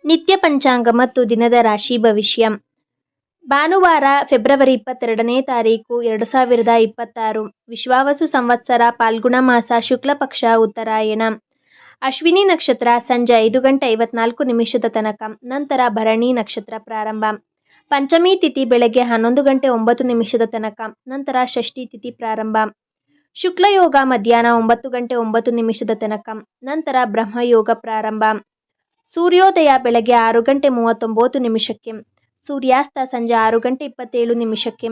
ನಿತ್ಯ ಪಂಚಾಂಗ ಮತ್ತು ದಿನದ ರಾಶಿ ಭವಿಷ್ಯ. ಭಾನುವಾರ ಫೆಬ್ರವರಿ 22ನೇ ತಾರೀಕು 2026. ವಿಶ್ವಾವಸು ಸಂವತ್ಸರ ಫಾಲ್ಗುಣ ಮಾಸ ಶುಕ್ಲ ಪಕ್ಷ ಉತ್ತರಾಯಣ. ಅಶ್ವಿನಿ ನಕ್ಷತ್ರ ಸಂಜೆ 5:54 ತನಕ, ನಂತರ ಭರಣಿ ನಕ್ಷತ್ರ ಪ್ರಾರಂಭ. ಪಂಚಮಿ ತಿಥಿ ಬೆಳಗ್ಗೆ 11:09 ತನಕ, ನಂತರ ಷಷ್ಠಿ ತಿಥಿ ಪ್ರಾರಂಭ. ಶುಕ್ಲಯೋಗ ಮಧ್ಯಾಹ್ನ 9:09 ತನಕ, ನಂತರ ಬ್ರಹ್ಮಯೋಗ ಪ್ರಾರಂಭ. ಸೂರ್ಯೋದಯ ಬೆಳಗ್ಗೆ 6:39, ಸೂರ್ಯಾಸ್ತ ಸಂಜೆ 6:27,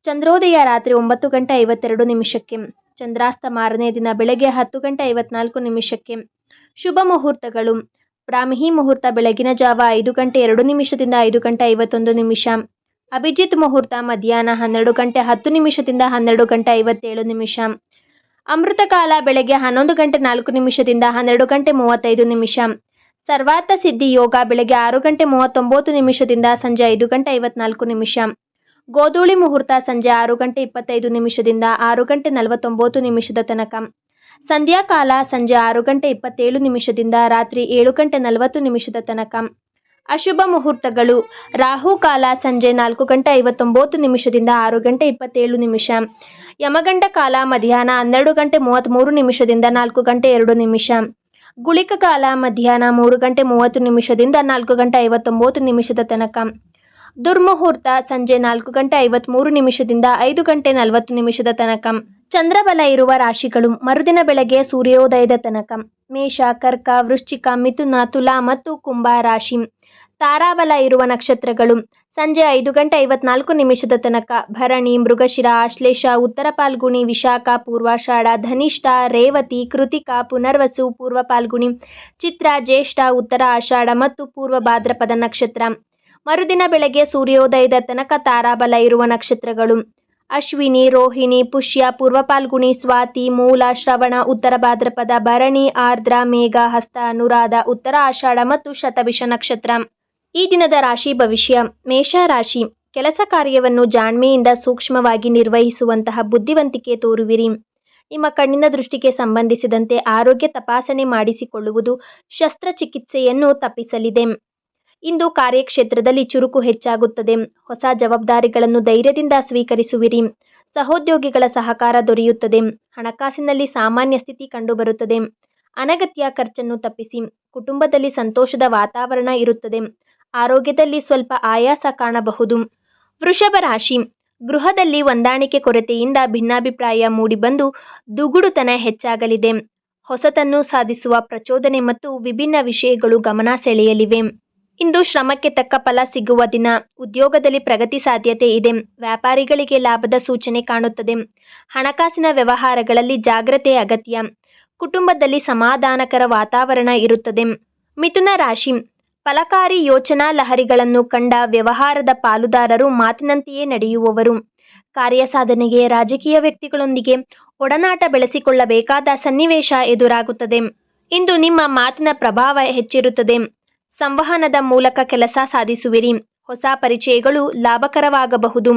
ಚಂದ್ರೋದಯ ರಾತ್ರಿ 9:52, ಚಂದ್ರಾಸ್ತ ಮಾರನೇ ದಿನ ಬೆಳಗ್ಗೆ 10:54. ಶುಭ ಮುಹೂರ್ತಗಳು: ಬ್ರಾಹ್ಮಿ ಮುಹೂರ್ತ ಬೆಳಗಿನ ಜಾವ 5:02 5:51. ಅಭಿಜಿತ್ ಮುಹೂರ್ತ ಮಧ್ಯಾಹ್ನ 12:10 12:57. ಅಮೃತಕಾಲ ಬೆಳಗ್ಗೆ 11:04 12:35. ಸರ್ವಾರ್ಥ ಸಿದ್ಧಿ ಯೋಗ ಬೆಳಗ್ಗೆ 6:39 ಸಂಜೆ 5:54. ಗೋಧೂಳಿ ಮುಹೂರ್ತ ಸಂಜೆ 6:25 6:49 ತನಕ. ಸಂಧ್ಯಾಕಾಲ ಸಂಜೆ 6:27 ರಾತ್ರಿ 7:40 ತನಕ. ಅಶುಭ ಮುಹೂರ್ತಗಳು: ರಾಹುಕಾಲ ಸಂಜೆ 4:59 6:27. ಯಮಗಂಡ ಕಾಲ ಮಧ್ಯಾಹ್ನ 12:33 4:02. ಗುಳಿಕ ಕಾಲ ಮಧ್ಯಾಹ್ನ 3:30 4:59 ತನಕ. ದುರ್ಮುಹೂರ್ತ ಸಂಜೆ 4:53 5:40 ತನಕ. ಚಂದ್ರಬಲ ಇರುವ ರಾಶಿಗಳು: ಮರುದಿನ ಬೆಳಗ್ಗೆ ಸೂರ್ಯೋದಯದ ತನಕ ಮೇಷ, ಕರ್ಕ, ವೃಶ್ಚಿಕ, ಮಿಥುನ, ತುಲಾ ಮತ್ತು ಕುಂಭ ರಾಶಿ. ತಾರಾಬಲ ಇರುವ ನಕ್ಷತ್ರಗಳು: ಸಂಜೆ 5:54 ತನಕ ಭರಣಿ, ಮೃಗಶಿರ, ಆಶ್ಲೇಷ, ಉತ್ತರ ಫಾಲ್ಗುಣಿ, ವಿಶಾಖ, ಪೂರ್ವಾಷಾಢ, ಧನಿಷ್ಠ, ರೇವತಿ, ಕೃತಿಕ, ಪುನರ್ವಸು, ಪೂರ್ವ ಫಾಲ್ಗುಣಿ, ಚಿತ್ರ, ಜ್ಯೇಷ್ಠ, ಉತ್ತರ ಆಷಾಢ ಮತ್ತು ಪೂರ್ವ ಭಾದ್ರಪದ ನಕ್ಷತ್ರ. ಮರುದಿನ ಬೆಳಗ್ಗೆ ಸೂರ್ಯೋದಯದ ತನಕ ತಾರಾಬಲ ಇರುವ ನಕ್ಷತ್ರಗಳು: ಅಶ್ವಿನಿ, ರೋಹಿಣಿ, ಪುಷ್ಯ, ಪೂರ್ವ ಫಾಲ್ಗುಣಿ, ಸ್ವಾತಿ, ಮೂಲ, ಶ್ರವಣ, ಉತ್ತರ ಭಾದ್ರಪದ, ಭರಣಿ, ಆರ್ದ್ರ, ಮೇಘ, ಹಸ್ತ, ಅನುರಾಧ, ಉತ್ತರ ಆಷಾಢ ಮತ್ತು ಶತಭಿಷ ನಕ್ಷತ್ರ. ಈ ದಿನದ ರಾಶಿ ಭವಿಷ್ಯ. ಮೇಷ ರಾಶಿ: ಕೆಲಸ ಕಾರ್ಯವನ್ನು ಜಾಣ್ಮೆಯಿಂದ ಸೂಕ್ಷ್ಮವಾಗಿ ನಿರ್ವಹಿಸುವಂತಹ ಬುದ್ಧಿವಂತಿಕೆ ತೋರುವಿರಿ. ನಿಮ್ಮ ಕಣ್ಣಿನ ದೃಷ್ಟಿಗೆ ಸಂಬಂಧಿಸಿದಂತೆ ಆರೋಗ್ಯ ತಪಾಸಣೆ ಮಾಡಿಸಿಕೊಳ್ಳುವುದು ಶಸ್ತ್ರಚಿಕಿತ್ಸೆಯನ್ನು ತಪ್ಪಿಸಲಿದೆ. ಇಂದು ಕಾರ್ಯಕ್ಷೇತ್ರದಲ್ಲಿ ಚುರುಕು ಹೆಚ್ಚಾಗುತ್ತದೆ. ಹೊಸ ಜವಾಬ್ದಾರಿಗಳನ್ನು ಧೈರ್ಯದಿಂದ ಸ್ವೀಕರಿಸುವಿರಿ. ಸಹೋದ್ಯೋಗಿಗಳ ಸಹಕಾರ ದೊರೆಯುತ್ತದೆ. ಹಣಕಾಸಿನಲ್ಲಿ ಸಾಮಾನ್ಯ ಸ್ಥಿತಿ ಕಂಡುಬರುತ್ತದೆ. ಅನಗತ್ಯ ಖರ್ಚನ್ನು ತಪ್ಪಿಸಿ. ಕುಟುಂಬದಲ್ಲಿ ಸಂತೋಷದ ವಾತಾವರಣ ಇರುತ್ತದೆ. ಆರೋಗ್ಯದಲ್ಲಿ ಸ್ವಲ್ಪ ಆಯಾಸ ಕಾಣಬಹುದು. ವೃಷಭ ರಾಶಿ: ಗೃಹದಲ್ಲಿ ಹೊಂದಾಣಿಕೆ ಕೊರತೆಯಿಂದ ಭಿನ್ನಾಭಿಪ್ರಾಯ ಮೂಡಿಬಂದು ದುಗುಡುತನ ಹೆಚ್ಚಾಗಲಿದೆ. ಹೊಸತನ್ನು ಸಾಧಿಸುವ ಪ್ರಚೋದನೆ ಮತ್ತು ವಿಭಿನ್ನ ವಿಷಯಗಳು ಗಮನ ಸೆಳೆಯಲಿವೆ. ಇಂದು ಶ್ರಮಕ್ಕೆ ತಕ್ಕ ಫಲ ಸಿಗುವ ದಿನ. ಉದ್ಯೋಗದಲ್ಲಿ ಪ್ರಗತಿ ಸಾಧ್ಯತೆ ಇದೆ. ವ್ಯಾಪಾರಿಗಳಿಗೆ ಲಾಭದ ಸೂಚನೆ ಕಾಣುತ್ತದೆ. ಹಣಕಾಸಿನ ವ್ಯವಹಾರಗಳಲ್ಲಿ ಜಾಗ್ರತೆ ಅಗತ್ಯ. ಕುಟುಂಬದಲ್ಲಿ ಸಮಾಧಾನಕರ ವಾತಾವರಣ ಇರುತ್ತದೆ. ಮಿಥುನ ರಾಶಿ: ಫಲಕಾರಿ ಯೋಚನಾ ಲಹರಿಗಳನ್ನು ಕಂಡ ವ್ಯವಹಾರದ ಪಾಲುದಾರರು ಮಾತಿನಂತೆಯೇ ನಡೆಯುವವರು. ಕಾರ್ಯಸಾಧನೆಗೆ ರಾಜಕೀಯ ವ್ಯಕ್ತಿಗಳೊಂದಿಗೆ ಒಡನಾಟ ಬೆಳೆಸಿಕೊಳ್ಳಬೇಕಾದ ಸನ್ನಿವೇಶ ಎದುರಾಗುತ್ತದೆ. ಇಂದು ನಿಮ್ಮ ಮಾತಿನ ಪ್ರಭಾವ ಹೆಚ್ಚಿರುತ್ತದೆ. ಸಂವಹನದ ಮೂಲಕ ಕೆಲಸ ಸಾಧಿಸುವಿರಿ. ಹೊಸ ಪರಿಚಯಗಳು ಲಾಭಕರವಾಗಬಹುದು.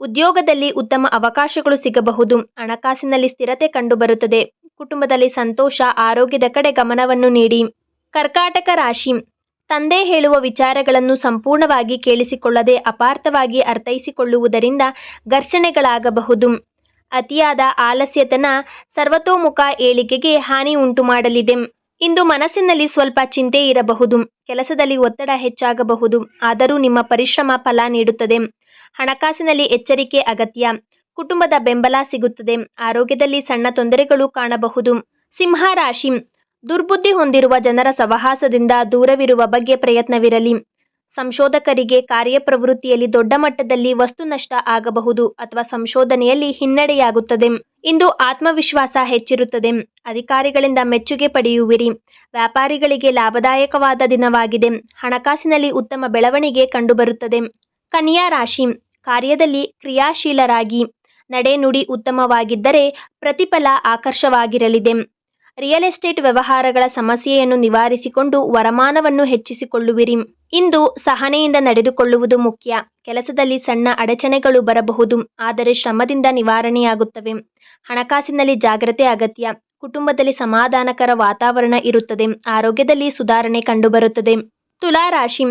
ಉದ್ಯೋಗದಲ್ಲಿ ಉತ್ತಮ ಅವಕಾಶಗಳು ಸಿಗಬಹುದು. ಹಣಕಾಸಿನಲ್ಲಿ ಸ್ಥಿರತೆ ಕಂಡುಬರುತ್ತದೆ. ಕುಟುಂಬದಲ್ಲಿ ಸಂತೋಷ. ಆರೋಗ್ಯದ ಕಡೆ ಗಮನವನ್ನು ನೀಡಿ. ಕರ್ಕಾಟಕ ರಾಶಿ: ತಂದೆ ಹೇಳುವ ವಿಚಾರಗಳನ್ನು ಸಂಪೂರ್ಣವಾಗಿ ಕೇಳಿಸಿಕೊಳ್ಳದೆ ಅಪಾರ್ಥವಾಗಿ ಅರ್ಥೈಸಿಕೊಳ್ಳುವುದರಿಂದ ಘರ್ಷಣೆಗಳಾಗಬಹುದು. ಅತಿಯಾದ ಆಲಸ್ಯತನ ಸರ್ವತೋಮುಖ ಏಳಿಗೆಗೆ ಹಾನಿ ಉಂಟು ಮಾಡಲಿದೆ. ಇಂದು ಮನಸ್ಸಿನಲ್ಲಿ ಸ್ವಲ್ಪ ಚಿಂತೆ ಇರಬಹುದು. ಕೆಲಸದಲ್ಲಿ ಒತ್ತಡ ಹೆಚ್ಚಾಗಬಹುದು. ಆದರೂ ನಿಮ್ಮ ಪರಿಶ್ರಮ ಫಲ ನೀಡುತ್ತದೆ. ಹಣಕಾಸಿನಲ್ಲಿ ಎಚ್ಚರಿಕೆ ಅಗತ್ಯ. ಕುಟುಂಬದ ಬೆಂಬಲ ಸಿಗುತ್ತದೆ. ಆರೋಗ್ಯದಲ್ಲಿ ಸಣ್ಣ ತೊಂದರೆಗಳು ಕಾಣಬಹುದು. ಸಿಂಹ ರಾಶಿ: ದುರ್ಬುದ್ಧಿ ಹೊಂದಿರುವ ಜನರ ಸಹವಾಸದಿಂದ ದೂರವಿರುವ ಬಗ್ಗೆ ಪ್ರಯತ್ನವಿರಲಿ. ಸಂಶೋಧಕರಿಗೆ ಕಾರ್ಯಪ್ರವೃತ್ತಿಯಲ್ಲಿ ದೊಡ್ಡ ಮಟ್ಟದಲ್ಲಿ ವಸ್ತು ನಷ್ಟ ಆಗಬಹುದು ಅಥವಾ ಸಂಶೋಧನೆಯಲ್ಲಿ ಹಿನ್ನಡೆಯಾಗುತ್ತದೆ. ಇಂದು ಆತ್ಮವಿಶ್ವಾಸ ಹೆಚ್ಚಿರುತ್ತದೆ. ಅಧಿಕಾರಿಗಳಿಂದ ಮೆಚ್ಚುಗೆ ಪಡೆಯುವಿರಿ. ವ್ಯಾಪಾರಿಗಳಿಗೆ ಲಾಭದಾಯಕವಾದ ದಿನವಾಗಿದೆ. ಹಣಕಾಸಿನಲ್ಲಿ ಉತ್ತಮ ಬೆಳವಣಿಗೆ ಕಂಡುಬರುತ್ತದೆ. ಕನ್ಯಾ ರಾಶಿ: ಕಾರ್ಯದಲ್ಲಿ ಕ್ರಿಯಾಶೀಲರಾಗಿ. ನಡೆ ನುಡಿ ಉತ್ತಮವಾಗಿದ್ದರೆ ಪ್ರತಿಫಲ ಆಕರ್ಷವಾಗಿರಲಿದೆ. ರಿಯಲ್ ಎಸ್ಟೇಟ್ ವ್ಯವಹಾರಗಳ ಸಮಸ್ಯೆಯನ್ನು ನಿವಾರಿಸಿಕೊಂಡು ವರಮಾನವನ್ನು ಹೆಚ್ಚಿಸಿಕೊಳ್ಳುವಿರಿ. ಇಂದು ಸಹನೆಯಿಂದ ನಡೆದುಕೊಳ್ಳುವುದು ಮುಖ್ಯ. ಕೆಲಸದಲ್ಲಿ ಸಣ್ಣ ಅಡಚಣೆಗಳು ಬರಬಹುದು, ಆದರೆ ಶ್ರಮದಿಂದ ನಿವಾರಣೆಯಾಗುತ್ತವೆ. ಹಣಕಾಸಿನಲ್ಲಿ ಜಾಗ್ರತೆ ಅಗತ್ಯ. ಕುಟುಂಬದಲ್ಲಿ ಸಮಾಧಾನಕರ ವಾತಾವರಣ ಇರುತ್ತದೆ. ಆರೋಗ್ಯದಲ್ಲಿ ಸುಧಾರಣೆ ಕಂಡುಬರುತ್ತದೆ. ತುಲಾ ರಾಶಿ,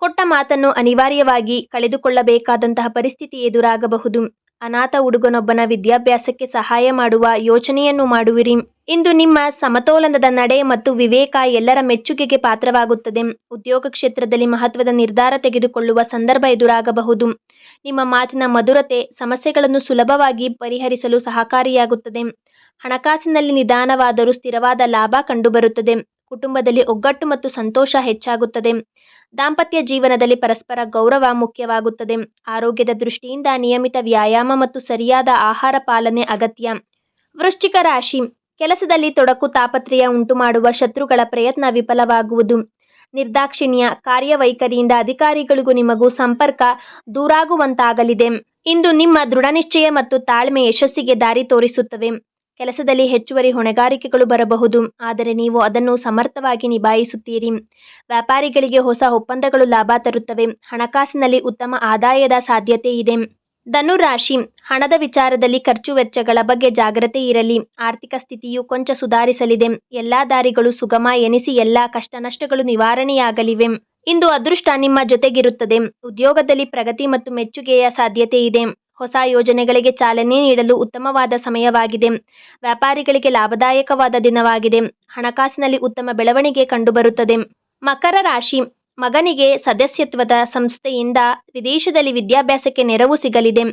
ಕೊಟ್ಟ ಮಾತನ್ನು ಅನಿವಾರ್ಯವಾಗಿ ಕಳೆದುಕೊಳ್ಳಬೇಕಾದಂತಹ ಪರಿಸ್ಥಿತಿ ಎದುರಾಗಬಹುದು. ಅನಾಥ ಹುಡುಗನೊಬ್ಬನ ವಿದ್ಯಾಭ್ಯಾಸಕ್ಕೆ ಸಹಾಯ ಮಾಡುವ ಯೋಚನೆಯನ್ನು ಮಾಡುವಿರಿ. ಇಂದು ನಿಮ್ಮ ಸಮತೋಲನದ ನಡೆ ಮತ್ತು ವಿವೇಕ ಎಲ್ಲರ ಮೆಚ್ಚುಗೆಗೆ ಪಾತ್ರವಾಗುತ್ತದೆ. ಉದ್ಯೋಗ ಕ್ಷೇತ್ರದಲ್ಲಿ ಮಹತ್ವದ ನಿರ್ಧಾರ ತೆಗೆದುಕೊಳ್ಳುವ ಸಂದರ್ಭ ಎದುರಾಗಬಹುದು. ನಿಮ್ಮ ಮಾತಿನ ಮಧುರತೆ ಸಮಸ್ಯೆಗಳನ್ನು ಸುಲಭವಾಗಿ ಪರಿಹರಿಸಲು ಸಹಕಾರಿಯಾಗುತ್ತದೆ. ಹಣಕಾಸಿನಲ್ಲಿ ನಿಧಾನವಾದರೂ ಸ್ಥಿರವಾದ ಲಾಭ ಕಂಡುಬರುತ್ತದೆ. ಕುಟುಂಬದಲ್ಲಿ ಒಗ್ಗಟ್ಟು ಮತ್ತು ಸಂತೋಷ ಹೆಚ್ಚಾಗುತ್ತದೆ. ದಾಂಪತ್ಯ ಜೀವನದಲ್ಲಿ ಪರಸ್ಪರ ಗೌರವ ಮುಖ್ಯವಾಗುತ್ತದೆ. ಆರೋಗ್ಯದ ದೃಷ್ಟಿಯಿಂದ ನಿಯಮಿತ ವ್ಯಾಯಾಮ ಮತ್ತು ಸರಿಯಾದ ಆಹಾರ ಪಾಲನೆ ಅಗತ್ಯ. ವೃಶ್ಚಿಕ ರಾಶಿ, ಕೆಲಸದಲ್ಲಿ ತೊಡಕು ತಾಪತ್ರಯ ಉಂಟುಮಾಡುವ ಶತ್ರುಗಳ ಪ್ರಯತ್ನ ವಿಫಲವಾಗುವುದು. ನಿರ್ದಾಕ್ಷಿಣ್ಯ ಕಾರ್ಯವೈಖರಿಯಿಂದ ಅಧಿಕಾರಿಗಳಿಗೂ ನಿಮಗೂ ಸಂಪರ್ಕ ದೂರಾಗುವಂತಾಗಲಿದೆ. ಇಂದು ನಿಮ್ಮ ದೃಢನಿಶ್ಚಯ ಮತ್ತು ತಾಳ್ಮೆ ಯಶಸ್ಸಿಗೆ ದಾರಿ ತೋರಿಸುತ್ತವೆ. ಕೆಲಸದಲ್ಲಿ ಹೆಚ್ಚುವರಿ ಹೊಣೆಗಾರಿಕೆಗಳು ಬರಬಹುದು, ಆದರೆ ನೀವು ಅದನ್ನು ಸಮರ್ಥವಾಗಿ ನಿಭಾಯಿಸುತ್ತೀರಿ. ವ್ಯಾಪಾರಿಗಳಿಗೆ ಹೊಸ ಒಪ್ಪಂದಗಳು ಲಾಭ ತರುತ್ತವೆ. ಹಣಕಾಸಿನಲ್ಲಿ ಉತ್ತಮ ಆದಾಯದ ಸಾಧ್ಯತೆ ಇದೆ. ಧನುರಾಶಿ, ಹಣದ ವಿಚಾರದಲ್ಲಿ ಖರ್ಚು ವೆಚ್ಚಗಳ ಬಗ್ಗೆ ಜಾಗ್ರತೆ ಇರಲಿ. ಆರ್ಥಿಕ ಸ್ಥಿತಿಯು ಕೊಂಚ ಸುಧಾರಿಸಲಿದೆ. ಎಲ್ಲಾ ದಾರಿಗಳು ಸುಗಮ ಎನಿಸಿ ಎಲ್ಲ ಕಷ್ಟ ನಷ್ಟಗಳು ನಿವಾರಣೆಯಾಗಲಿವೆ. ಇಂದು ಅದೃಷ್ಟ ನಿಮ್ಮ ಜೊತೆಗಿರುತ್ತದೆ. ಉದ್ಯೋಗದಲ್ಲಿ ಪ್ರಗತಿ ಮತ್ತು ಮೆಚ್ಚುಗೆಯ ಸಾಧ್ಯತೆ ಇದೆ. ಹೊಸ ಯೋಜನೆಗಳಿಗೆ ಚಾಲನೆ ನೀಡಲು ಉತ್ತಮವಾದ ಸಮಯವಾಗಿದೆ. ವ್ಯಾಪಾರಿಗಳಿಗೆ ಲಾಭದಾಯಕವಾದ ದಿನವಾಗಿದೆ. ಹಣಕಾಸಿನಲ್ಲಿ ಉತ್ತಮ ಬೆಳವಣಿಗೆ ಕಂಡುಬರುತ್ತದೆ. ಮಕರ ರಾಶಿ, ಮಗನಿಗೆ ಸದಸ್ಯತ್ವದ ಸಂಸ್ಥೆಯಿಂದ ವಿದೇಶದಲ್ಲಿ ವಿದ್ಯಾಭ್ಯಾಸಕ್ಕೆ ನೆರವು ಸಿಗಲಿದೆ.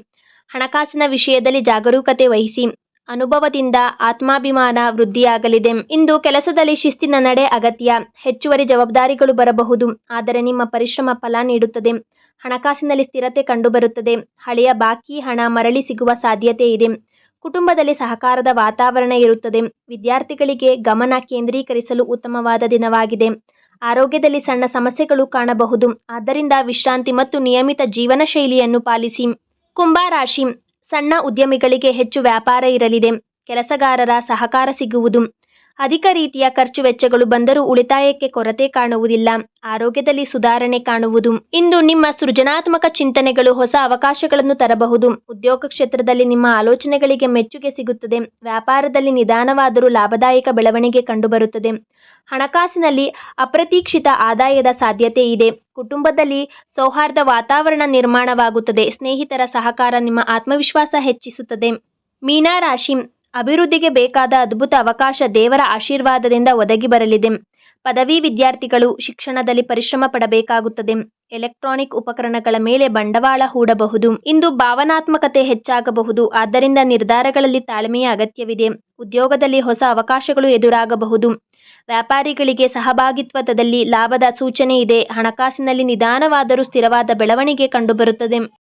ಹಣಕಾಸಿನ ವಿಷಯದಲ್ಲಿ ಜಾಗರೂಕತೆ ವಹಿಸಿ. ಅನುಭವದಿಂದ ಆತ್ಮಾಭಿಮಾನ ವೃದ್ಧಿಯಾಗಲಿದೆ. ಇಂದು ಕೆಲಸದಲ್ಲಿ ಶಿಸ್ತಿನ ನಡೆ ಅಗತ್ಯ. ಹೆಚ್ಚುವರಿ ಜವಾಬ್ದಾರಿಗಳು ಬರಬಹುದು, ಆದರೆ ನಿಮ್ಮ ಪರಿಶ್ರಮ ಫಲ ನೀಡುತ್ತದೆ. ಹಣಕಾಸಿನಲ್ಲಿ ಸ್ಥಿರತೆ ಕಂಡುಬರುತ್ತದೆ. ಹಳೆಯ ಬಾಕಿ ಹಣ ಮರಳಿ ಸಿಗುವ ಸಾಧ್ಯತೆ ಇದೆ. ಕುಟುಂಬದಲ್ಲಿ ಸಹಕಾರದ ವಾತಾವರಣ ಇರುತ್ತದೆ. ವಿದ್ಯಾರ್ಥಿಗಳಿಗೆ ಗಮನ ಕೇಂದ್ರೀಕರಿಸಲು ಉತ್ತಮವಾದ ದಿನವಾಗಿದೆ. ಆರೋಗ್ಯದಲ್ಲಿ ಸಣ್ಣ ಸಮಸ್ಯೆಗಳು ಕಾಣಬಹುದು, ಆದ್ದರಿಂದ ವಿಶ್ರಾಂತಿ ಮತ್ತು ನಿಯಮಿತ ಜೀವನ ಶೈಲಿಯನ್ನು ಪಾಲಿಸಿ. ಕುಂಭ ರಾಶಿ, ಸಣ್ಣ ಉದ್ಯಮಿಗಳಿಗೆ ಹೆಚ್ಚು ವ್ಯಾಪಾರ ಇರಲಿದೆ. ಕೆಲಸಗಾರರ ಸಹಕಾರ ಸಿಗುವುದು. ಅಧಿಕ ರೀತಿಯ ಖರ್ಚು ವೆಚ್ಚಗಳು ಬಂದರೂ ಉಳಿತಾಯಕ್ಕೆ ಕೊರತೆ ಕಾಣುವುದಿಲ್ಲ. ಆರೋಗ್ಯದಲ್ಲಿ ಸುಧಾರಣೆ ಕಾಣುವುದು. ಇಂದು ನಿಮ್ಮ ಸೃಜನಾತ್ಮಕ ಚಿಂತನೆಗಳು ಹೊಸ ಅವಕಾಶಗಳನ್ನು ತರಬಹುದು. ಉದ್ಯೋಗ ಕ್ಷೇತ್ರದಲ್ಲಿ ನಿಮ್ಮ ಆಲೋಚನೆಗಳಿಗೆ ಮೆಚ್ಚುಗೆ ಸಿಗುತ್ತದೆ. ವ್ಯಾಪಾರದಲ್ಲಿ ನಿಧಾನವಾದರೂ ಲಾಭದಾಯಕ ಬೆಳವಣಿಗೆ ಕಂಡುಬರುತ್ತದೆ. ಹಣಕಾಸಿನಲ್ಲಿ ಅಪ್ರತೀಕ್ಷಿತ ಆದಾಯದ ಸಾಧ್ಯತೆ ಇದೆ. ಕುಟುಂಬದಲ್ಲಿ ಸೌಹಾರ್ದ ವಾತಾವರಣ ನಿರ್ಮಾಣವಾಗುತ್ತದೆ. ಸ್ನೇಹಿತರ ಸಹಕಾರ ನಿಮ್ಮ ಆತ್ಮವಿಶ್ವಾಸ ಹೆಚ್ಚಿಸುತ್ತದೆ. ಮೀನ ರಾಶಿ, ಅಭಿವೃದ್ಧಿಗೆ ಬೇಕಾದ ಅದ್ಭುತ ಅವಕಾಶ ದೇವರ ಆಶೀರ್ವಾದದಿಂದ ಒದಗಿ ಬರಲಿದೆ. ಪದವಿ ವಿದ್ಯಾರ್ಥಿಗಳು ಶಿಕ್ಷಣದಲ್ಲಿ ಪರಿಶ್ರಮ ಪಡಬೇಕಾಗುತ್ತದೆ. ಎಲೆಕ್ಟ್ರಾನಿಕ್ ಉಪಕರಣಗಳ ಮೇಲೆ ಬಂಡವಾಳ ಹೂಡಬಹುದು. ಇಂದು ಭಾವನಾತ್ಮಕತೆ ಹೆಚ್ಚಾಗಬಹುದು, ಆದ್ದರಿಂದ ನಿರ್ಧಾರಗಳಲ್ಲಿ ತಾಳ್ಮೆಯ ಅಗತ್ಯವಿದೆ. ಉದ್ಯೋಗದಲ್ಲಿ ಹೊಸ ಅವಕಾಶಗಳು ಎದುರಾಗಬಹುದು. ವ್ಯಾಪಾರಿಗಳಿಗೆ ಸಹಭಾಗಿತ್ವದಲ್ಲಿ ಲಾಭದ ಸೂಚನೆ ಇದೆ. ಹಣಕಾಸಿನಲ್ಲಿ ನಿಧಾನವಾದರೂ ಸ್ಥಿರವಾದ ಬೆಳವಣಿಗೆ ಕಂಡುಬರುತ್ತದೆ.